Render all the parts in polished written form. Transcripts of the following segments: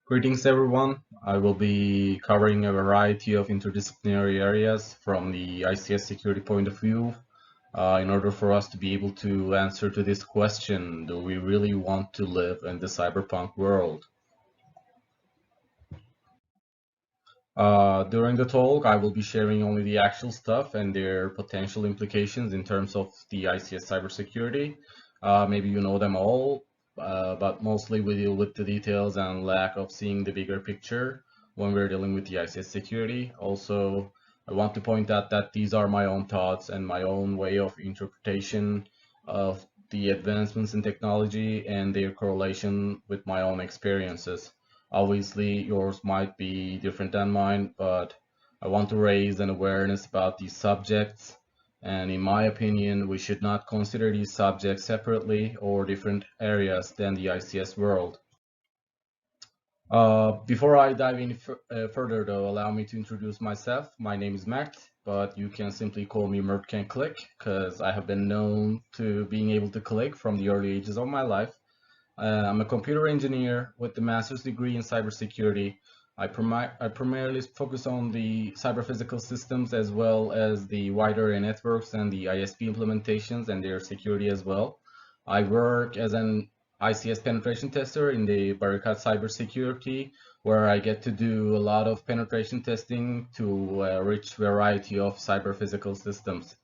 Greetings, everyone. I will be covering a variety of interdisciplinary areas from the ICS security point of view in order for us to be able to answer to this question, do we really want to live in the cyberpunk world? During the talk, I will be sharing only the actual stuff and their potential implications in terms of the ICS cybersecurity. Maybe you know them all, but mostly we deal with the details and lack of seeing the bigger picture when we're dealing with the ICS security. Also, I want to point out that these are my own thoughts and my own way of interpretation of the advancements in technology and their correlation with my own experiences. Obviously, yours might be different than mine, but I want to raise an awareness about these subjects. And in my opinion, we should not consider these subjects separately or different areas than the ICS world. Before I dive in further, though, allow me to introduce myself. My name is Mert, but you can simply call me Mert Can Click because I have been known to being able to click from the early ages of my life. I'm a computer engineer with a master's degree in cybersecurity. I primarily focus on the cyber physical systems as well as the wider area networks and the ISP implementations and their security as well. I work as an ICS penetration tester in the Barakat Cybersecurity, where I get to do a lot of penetration testing to a rich variety of cyber physical systems.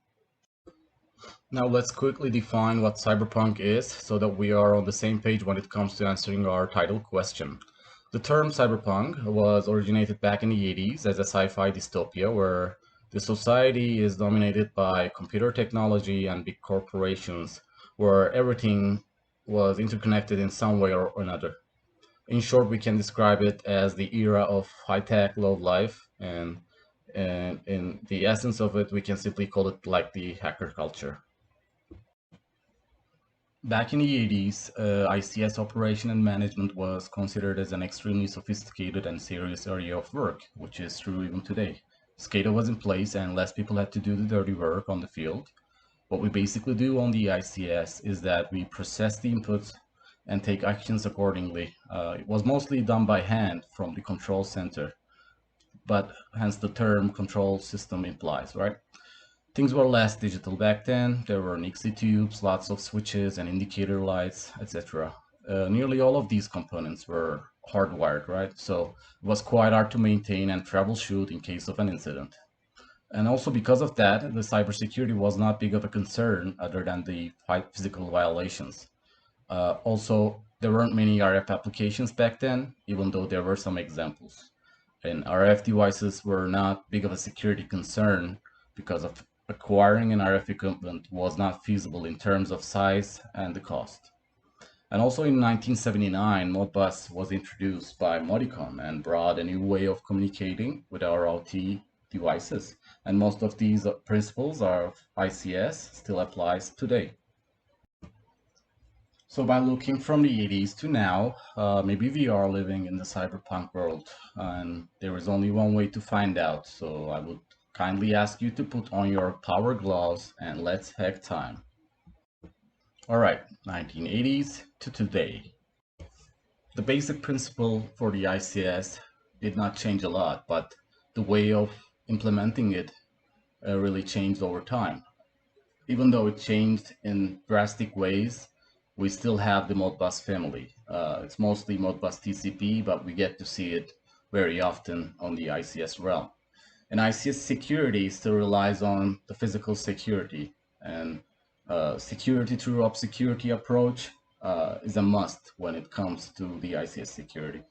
Now let's quickly define what cyberpunk is so that we are on the same page when it comes to answering our title question. The term cyberpunk was originated back in the 80s as a sci-fi dystopia where the society is dominated by computer technology and big corporations, where everything was interconnected in some way or another. In short, we can describe it as the era of high-tech, low life, and in the essence of it, we can simply call it like the hacker culture. Back in the 80s, ICS operation and management was considered as an extremely sophisticated and serious area of work, which is true even today. SCADA was in place and less people had to do the dirty work on the field. What we basically do on the ICS is that we process the inputs and take actions accordingly. It was mostly done by hand from the control center, but hence the term control system implies, right? Things were less digital back then. There were Nixie tubes, lots of switches and indicator lights, etc. Nearly all of these components were hardwired, right? So it was quite hard to maintain and troubleshoot in case of an incident. And also because of that, the cybersecurity was not big of a concern other than the physical violations. Also, there weren't many RF applications back then, even though there were some examples. And RF devices were not big of a security concern because of acquiring an RF equipment was not feasible in terms of size and the cost. And also in 1979, Modbus was introduced by Modicon and brought a new way of communicating with our OT devices. And most of these principles of ICS still applies today. So by looking from the 80s to now, maybe we are living in the cyberpunk world, and there is only one way to find out. So I would kindly ask you to put on your power gloves and let's hack time. All right, 1980s to today. The basic principle for the ICS did not change a lot, but the way of implementing it really changed over time. Even though it changed in drastic ways, we still have the Modbus family. It's mostly Modbus TCP, but we get to see it very often on the ICS realm. And ICS security still relies on the physical security, and security through obscurity approach is a must when it comes to the ICS security.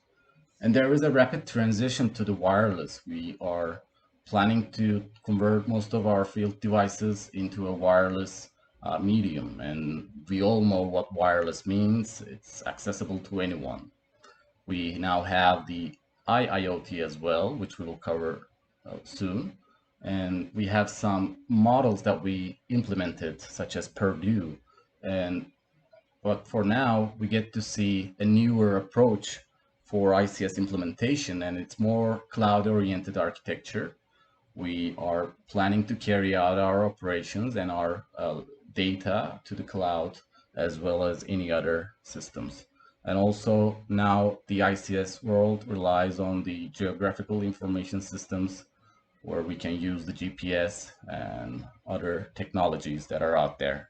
And there is a rapid transition to the wireless. We are planning to convert most of our field devices into a wireless medium. And we all know what wireless means. It's accessible to anyone. We now have the IIoT as well, which we will cover soon. And we have some models that we implemented, such as Purdue. But for now, we get to see a newer approach for ICS implementation, and it's more cloud-oriented architecture. We are planning to carry out our operations and our data to the cloud as well as any other systems. And also now the ICS world relies on the geographical information systems where we can use the GPS and other technologies that are out there.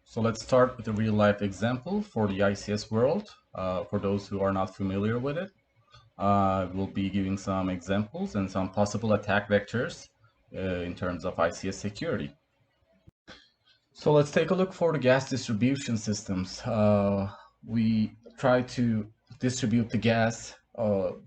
So let's start with a real life example for the ICS world. For those who are not familiar with it, we'll be giving some examples and some possible attack vectors in terms of ICS security. So let's take a look for the gas distribution systems. We try to distribute the gas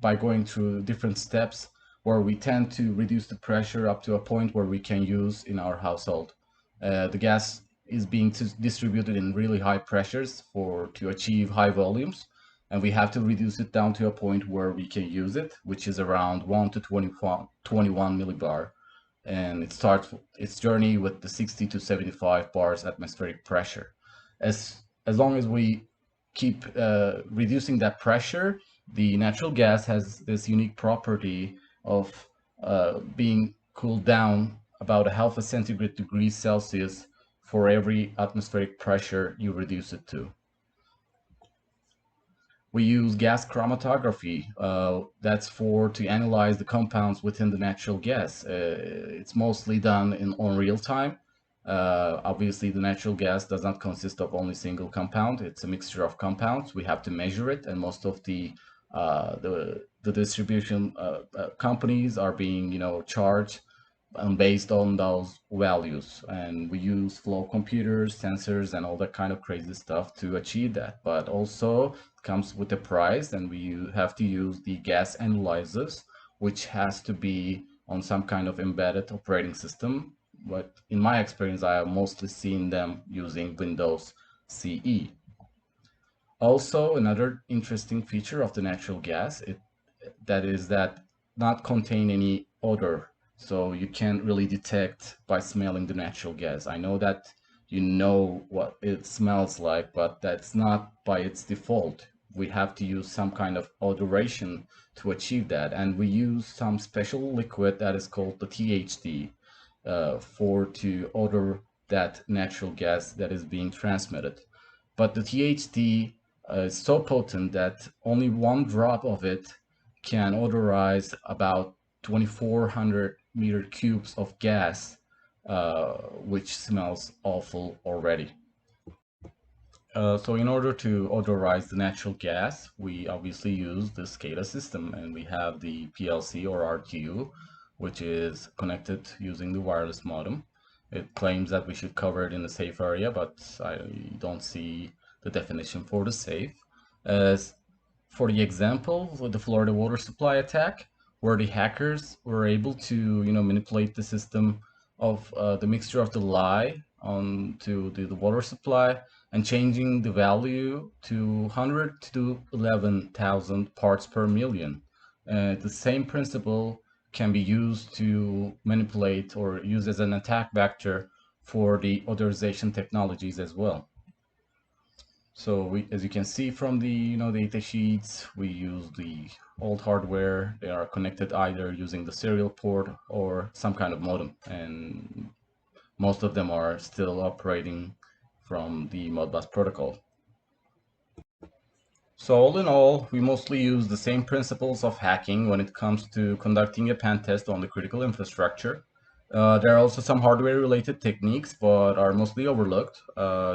by going through different steps where we tend to reduce the pressure up to a point where we can use in our household. The gas is being distributed in really high pressures to achieve high volumes, and we have to reduce it down to a point where we can use it, which is around 1 to 21 millibar, and it starts its journey with the 60 to 75 bars atmospheric pressure. As long as we keep reducing that pressure, the natural gas has this unique property of being cooled down about a half a centigrade degrees Celsius for every atmospheric pressure you reduce it to. We use gas chromatography. That's to analyze the compounds within the natural gas. It's mostly done on real time. Obviously, the natural gas does not consist of only single compound. It's a mixture of compounds. We have to measure it, and most of the distribution companies are being, charged based on those values, and we use flow computers, sensors, and all that kind of crazy stuff to achieve that. But also it comes with a price, and we have to use the gas analyzers, which has to be on some kind of embedded operating system. But in my experience, I have mostly seen them using Windows CE. Also, another interesting feature of the natural gas that not contain any odor, so you can't really detect by smelling the natural gas. I know that you know what it smells like, but that's not by its default. We have to use some kind of odoration to achieve that, and we use some special liquid that is called the THD to odor that natural gas that is being transmitted. But the THD is so potent that only one drop of it can odorize about 2,400 meter cubes of gas, which smells awful already. So in order to odorize the natural gas, we obviously use the SCADA system, and we have the PLC or RTU, which is connected using the wireless modem. It claims that we should cover it in a safe area, but I don't see the definition for the safe. As for the example with the Florida water supply attack, where the hackers were able to, manipulate the system of the mixture of the lye onto the water supply and changing the value to 100 to 11,000 parts per million. The same principle can be used to manipulate or use as an attack vector for the authorization technologies as well. So as you can see from the data sheets, we use the old hardware. They are connected either using the serial port or some kind of modem, and most of them are still operating from the Modbus protocol. So all in all, we mostly use the same principles of hacking when it comes to conducting a pen test on the critical infrastructure. There are also some hardware-related techniques, but are mostly overlooked.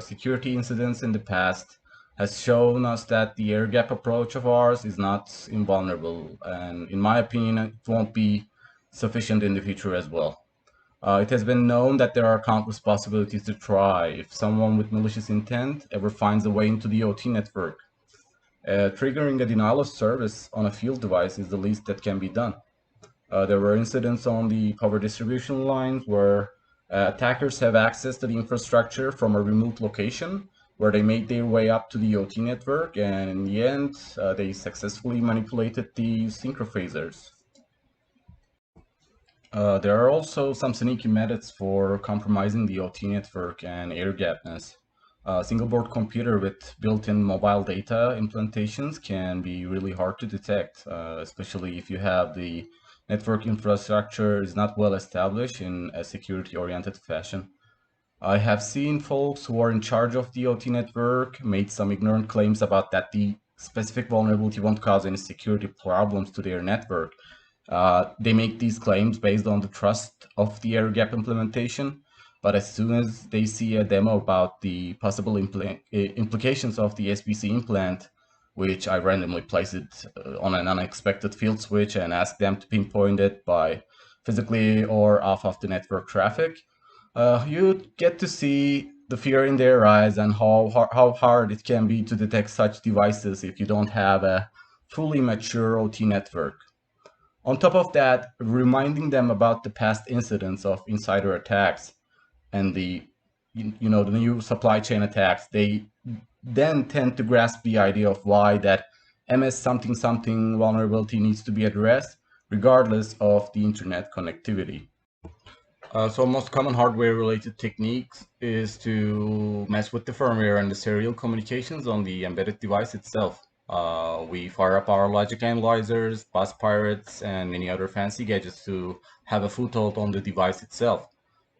Security incidents in the past has shown us that the air gap approach of ours is not invulnerable, and in my opinion, it won't be sufficient in the future as well. It has been known that there are countless possibilities to try if someone with malicious intent ever finds a way into the OT network. Triggering a denial of service on a field device is the least that can be done. There were incidents on the power distribution lines where attackers have access to the infrastructure from a remote location where they made their way up to the OT network, and in the end, they successfully manipulated the synchrophasers. There are also some sneaky methods for compromising the OT network and air gappedness. A single board computer with built-in mobile data implementations can be really hard to detect, especially if you have the network infrastructure is not well established in a security-oriented fashion. I have seen folks who are in charge of the OT network made some ignorant claims about that the specific vulnerability won't cause any security problems to their network. They make these claims based on the trust of the air gap implementation, but as soon as they see a demo about the possible implications of the SBC implant, which I randomly place it on an unexpected field switch and ask them to pinpoint it by physically or off of the network traffic, you get to see the fear in their eyes and how hard it can be to detect such devices if you don't have a fully mature OT network. On top of that, reminding them about the past incidents of insider attacks and the new supply chain attacks, they then tend to grasp the idea of why that MS something something vulnerability needs to be addressed regardless of the internet connectivity. So most common hardware related techniques is to mess with the firmware and the serial communications on the embedded device itself. We fire up our logic analyzers, bus pirates, and many other fancy gadgets to have a foothold on the device itself.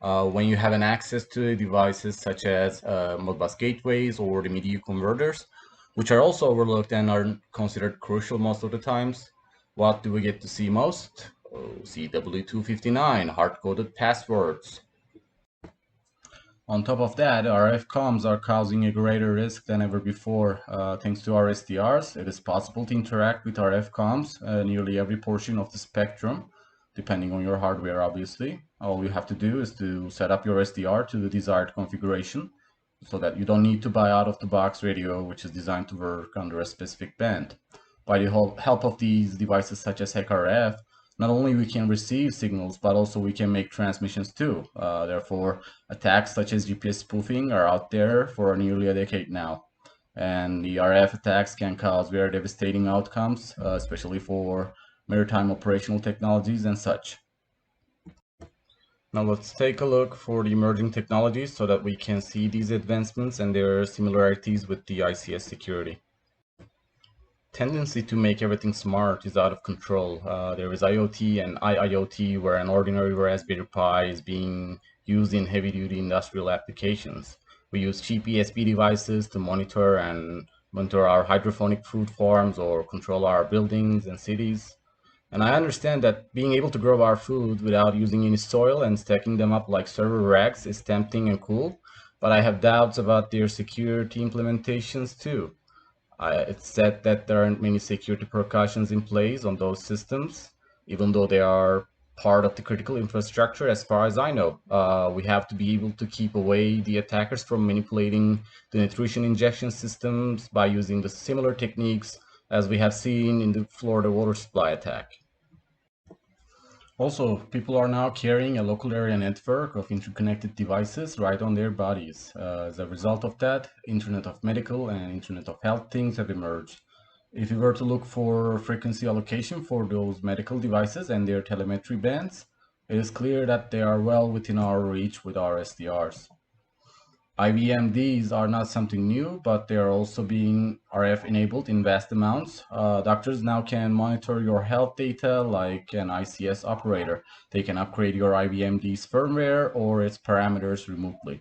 When you have an access to devices such as Modbus gateways or the media converters, which are also overlooked and are considered crucial most of the times, what do we get to see most? CW259, hard-coded passwords. On top of that, RF comms are causing a greater risk than ever before. Thanks to our SDRs, it is possible to interact with RF comms nearly every portion of the spectrum, depending on your hardware, obviously. All you have to do is to set up your SDR to the desired configuration so that you don't need to buy out-of-the-box radio, which is designed to work under a specific band. By the help of these devices such as HEC-RF, not only we can receive signals, but also we can make transmissions too. Therefore, attacks such as GPS spoofing are out there for nearly a decade now. And the RF attacks can cause very devastating outcomes, especially for maritime operational technologies and such. Now let's take a look for the emerging technologies so that we can see these advancements and their similarities with the ICS security. Tendency to make everything smart is out of control. There is IoT and IIoT, where an ordinary Raspberry Pi is being used in heavy-duty industrial applications. We use cheap ESP devices to monitor our hydroponic food farms or control our buildings and cities. And I understand that being able to grow our food without using any soil and stacking them up like server racks is tempting and cool, but I have doubts about their security implementations too. It's said that there aren't many security precautions in place on those systems, even though they are part of the critical infrastructure, as far as I know. We have to be able to keep away the attackers from manipulating the nutrition injection systems by using the similar techniques as we have seen in the Florida water supply attack. Also, people are now carrying a local area network of interconnected devices right on their bodies. As a result of that, Internet of Medical and Internet of Health things have emerged. If you were to look for frequency allocation for those medical devices and their telemetry bands, it is clear that they are well within our reach with our SDRs. IVMDs are not something new, but they are also being RF enabled in vast amounts. Doctors now can monitor your health data like an ICS operator. They can upgrade your IVMD's firmware or its parameters remotely.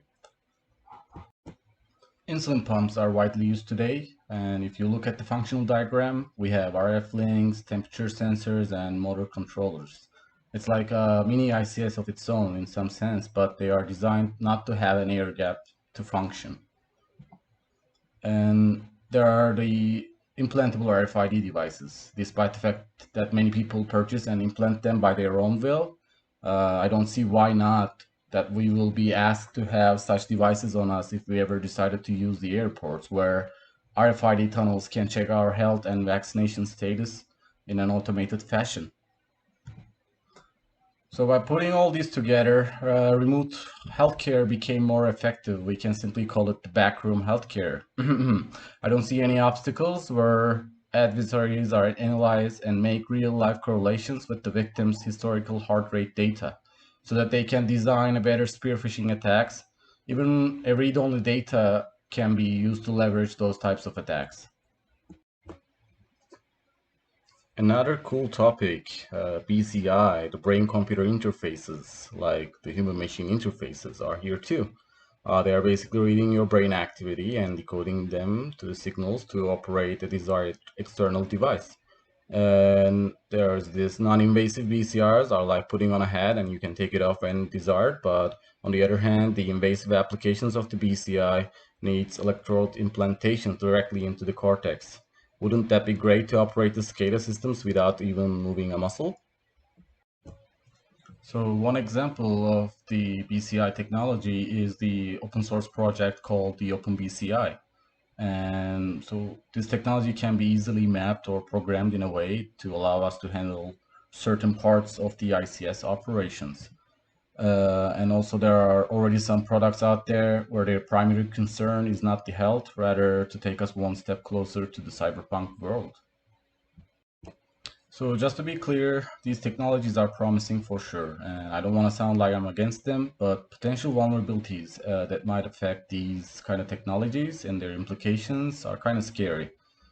Insulin pumps are widely used today, and if you look at the functional diagram, we have RF links, temperature sensors, and motor controllers. It's like a mini ICS of its own in some sense, but they are designed not to have an air gap to function. And there are the implantable RFID devices. Despite the fact that many people purchase and implant them by their own will, I don't see why not that we will be asked to have such devices on us if we ever decided to use the airports, where RFID tunnels can check our health and vaccination status in an automated fashion. So by putting all these together, remote healthcare became more effective. We can simply call it the backroom healthcare. I don't see any obstacles where adversaries are analyzed and make real-life correlations with the victim's historical heart rate data so that they can design a better spear phishing attacks. Even a read-only data can be used to leverage those types of attacks. Another cool topic, BCI, the brain-computer interfaces, like the human-machine interfaces, are here too. They are basically reading your brain activity and decoding them to the signals to operate a desired external device. And there's this non-invasive BCRs are like putting on a hat and you can take it off when desired. But on the other hand, the invasive applications of the BCI needs electrode implantation directly into the cortex. Wouldn't that be great to operate the SCADA systems without even moving a muscle? So one example of the BCI technology is the open source project called the OpenBCI. And so this technology can be easily mapped or programmed in a way to allow us to handle certain parts of the ICS operations. And also there are already some products out there where their primary concern is not the health, rather to take us one step closer to the cyberpunk world. So just to be clear, these technologies are promising for sure, and I don't want to sound like I'm against them, but potential vulnerabilities that might affect these kind of technologies and their implications are kind of scary.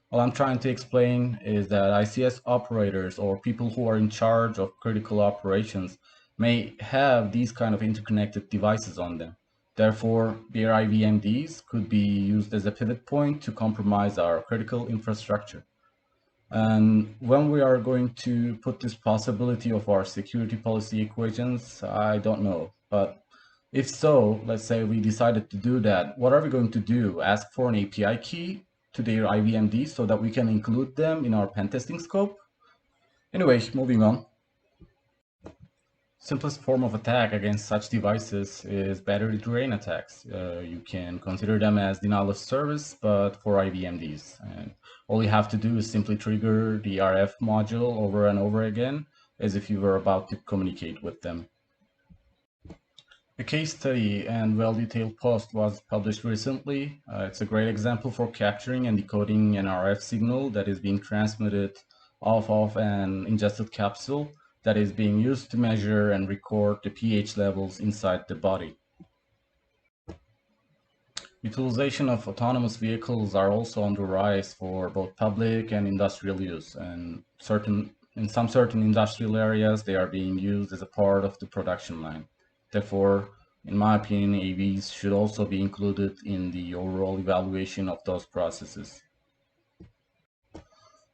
What I'm trying to explain is that ICS operators or people who are in charge of critical operations may have these kind of interconnected devices on them. Therefore, their IVMDs could be used as a pivot point to compromise our critical infrastructure. And when we are going to put this possibility of our security policy equations, I don't know. But if so, let's say we decided to do that, what are we going to do? Ask for an API key to their IVMD so that we can include them in our pen testing scope? Anyway, moving on. Simplest form of attack against such devices is battery drain attacks. You can consider them as denial of service, but for IVMDs. And all you have to do is simply trigger the RF module over and over again, as if you were about to communicate with them. A case study and well-detailed post was published recently. It's a great example for capturing and decoding an RF signal that is being transmitted off of an ingested capsule that is being used to measure and record the pH levels inside the body. Utilization of autonomous vehicles are also on the rise for both public and industrial use, and in some certain industrial areas they are being used as a part of the production line. Therefore, in my opinion, AVs should also be included in the overall evaluation of those processes.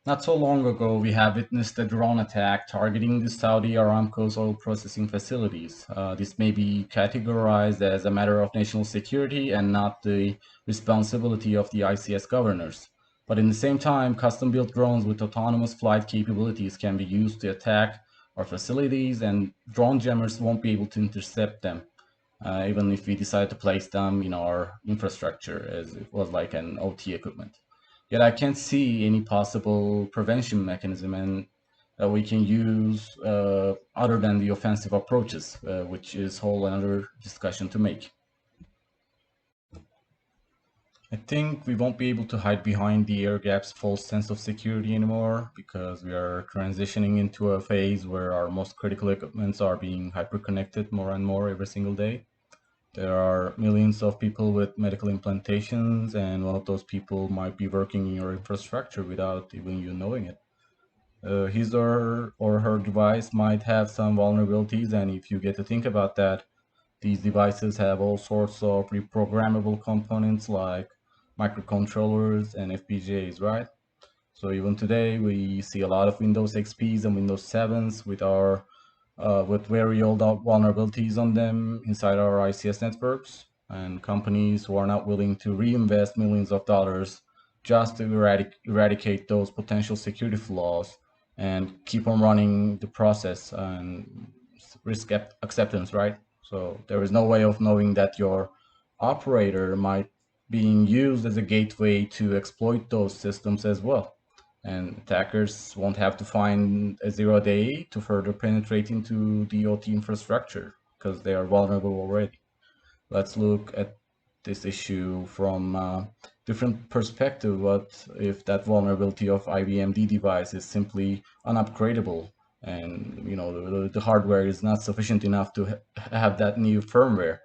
Not so long ago, we have witnessed a drone attack targeting the Saudi Aramco's oil processing facilities. This may be categorized as a matter of national security and not the responsibility of the ICS governors. But in the same time, custom-built drones with autonomous flight capabilities can be used to attack our facilities, and drone jammers won't be able to intercept them, even if we decide to place them in our infrastructure as it was like an OT equipment. Yet I can't see any possible prevention mechanism and that we can use other than the offensive approaches, which is whole another discussion to make. I think we won't be able to hide behind the air gap's false sense of security anymore because we are transitioning into a phase where our most critical equipments are being hyperconnected more and more every single day. There are millions of people with medical implantations, and one of those people might be working in your infrastructure without even you knowing it. His or her device might have some vulnerabilities, and if you get to think about that, these devices have all sorts of reprogrammable components like microcontrollers and FPGAs, right? So even today, we see a lot of Windows XPs and Windows 7s with very old vulnerabilities on them inside our ICS networks, and companies who are not willing to reinvest millions of dollars just to eradicate those potential security flaws and keep on running the process and risk acceptance, right? So there is no way of knowing that your operator might being used as a gateway to exploit those systems as well. And attackers won't have to find a 0 day to further penetrate into the OT infrastructure because they are vulnerable already. Let's look at this issue from a different perspective. What if that vulnerability of IVMD device is simply unupgradable, and the hardware is not sufficient enough to have that new firmware,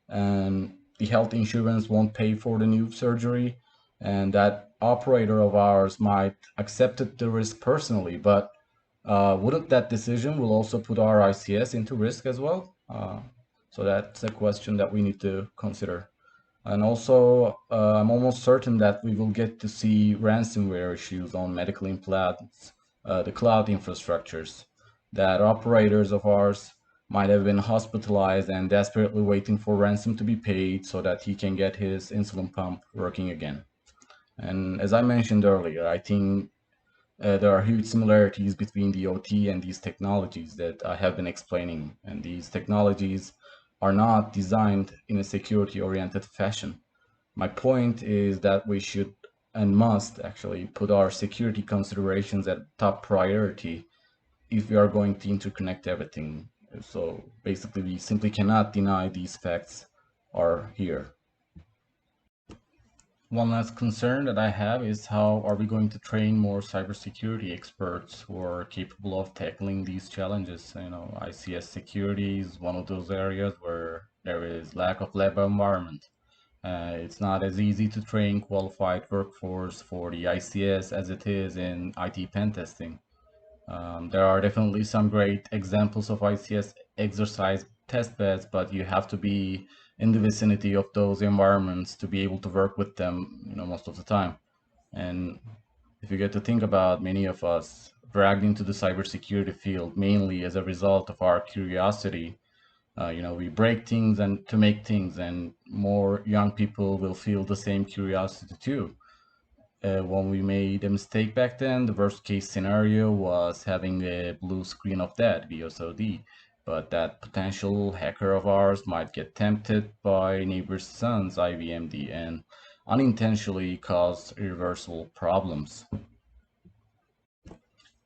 and the health insurance won't pay for the new surgery, and that operator of ours might accept the risk personally, but wouldn't that decision will also put our ICS into risk as well? So that's a question that we need to consider. And also, I'm almost certain that we will get to see ransomware issues on medical implants, the cloud infrastructures, that operators of ours might have been hospitalized and desperately waiting for ransom to be paid so that he can get his insulin pump working again. And as I mentioned earlier, I think there are huge similarities between the OT and these technologies that I have been explaining. And these technologies are not designed in a security-oriented fashion. My point is that we should and must actually put our security considerations at top priority if we are going to interconnect everything. So basically, we simply cannot deny these facts are here. One last concern that I have is how are we going to train more cybersecurity experts who are capable of tackling these challenges? You know, ICS security is one of those areas where there is lack of lab environment. It's not as easy to train qualified workforce for the ICS as it is in IT pen testing. There are definitely some great examples of ICS exercise test beds, but you have to be in the vicinity of those environments to be able to work with them, most of the time. And if you get to think about many of us dragged into the cybersecurity field mainly as a result of our curiosity, we break things and to make things, and more young people will feel the same curiosity too. When we made a mistake back then, the worst case scenario was having a blue screen of death, BSOD. But that potential hacker of ours might get tempted by neighbor's son's IVMD and unintentionally cause irreversible problems.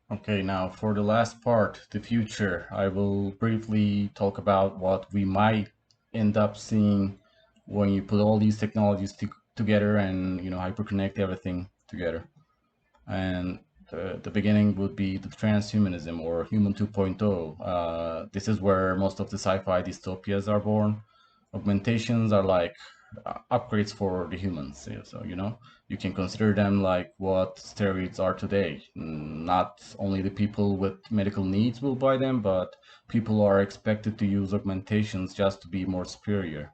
Okay, now for the last part, the future, I will briefly talk about what we might end up seeing when you put all these technologies together and hyperconnect everything together. And the beginning would be the transhumanism or human 2.0. This is where most of the sci-fi dystopias are born. Augmentations are like upgrades for the humans. Yeah, so, you can consider them like what steroids are today. Not only the people with medical needs will buy them, but people are expected to use augmentations just to be more superior.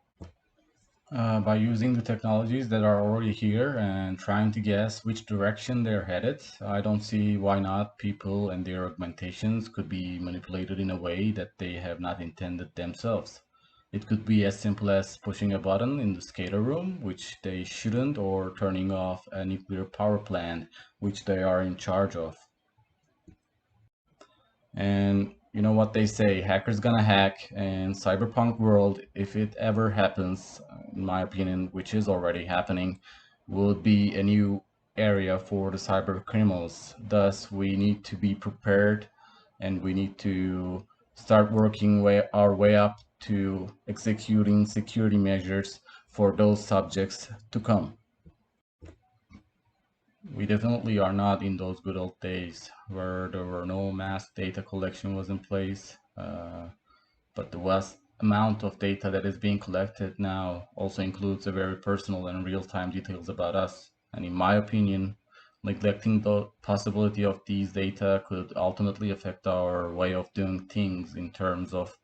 By using the technologies that are already here and trying to guess which direction they're headed, I don't see why not people and their augmentations could be manipulated in a way that they have not intended themselves. It could be as simple as pushing a button in the skater room, which they shouldn't, or turning off a nuclear power plant, which they are in charge of. And you know what they say, hackers gonna hack, and cyberpunk world, if it ever happens, in my opinion, which is already happening, would be a new area for the cyber criminals. Thus, we need to be prepared and we need to start working our way up to executing security measures for those subjects to come. We definitely are not in those good old days where there were no mass data collection was in place, but the vast amount of data that is being collected now also includes a very personal and real-time details about us. And in my opinion, neglecting the possibility of these data could ultimately affect our way of doing things in terms of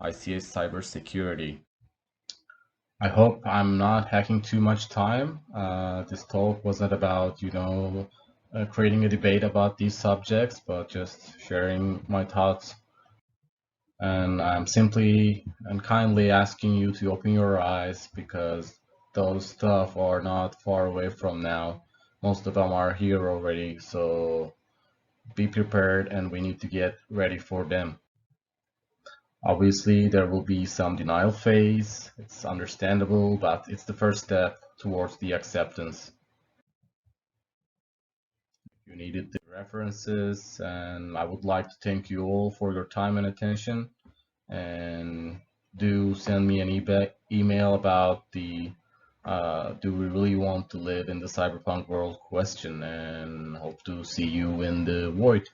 ICS cybersecurity. I hope I'm not hacking too much time. This talk wasn't about, creating a debate about these subjects, but just sharing my thoughts. And I'm simply and kindly asking you to open your eyes because those stuff are not far away from now. Most of them are here already, so be prepared and we need to get ready for them. Obviously, there will be some denial phase. It's understandable, but it's the first step towards the acceptance. You needed the references, and I would like to thank you all for your time and attention. And do send me an email about the do we really want to live in the cyberpunk world question, and hope to see you in the void.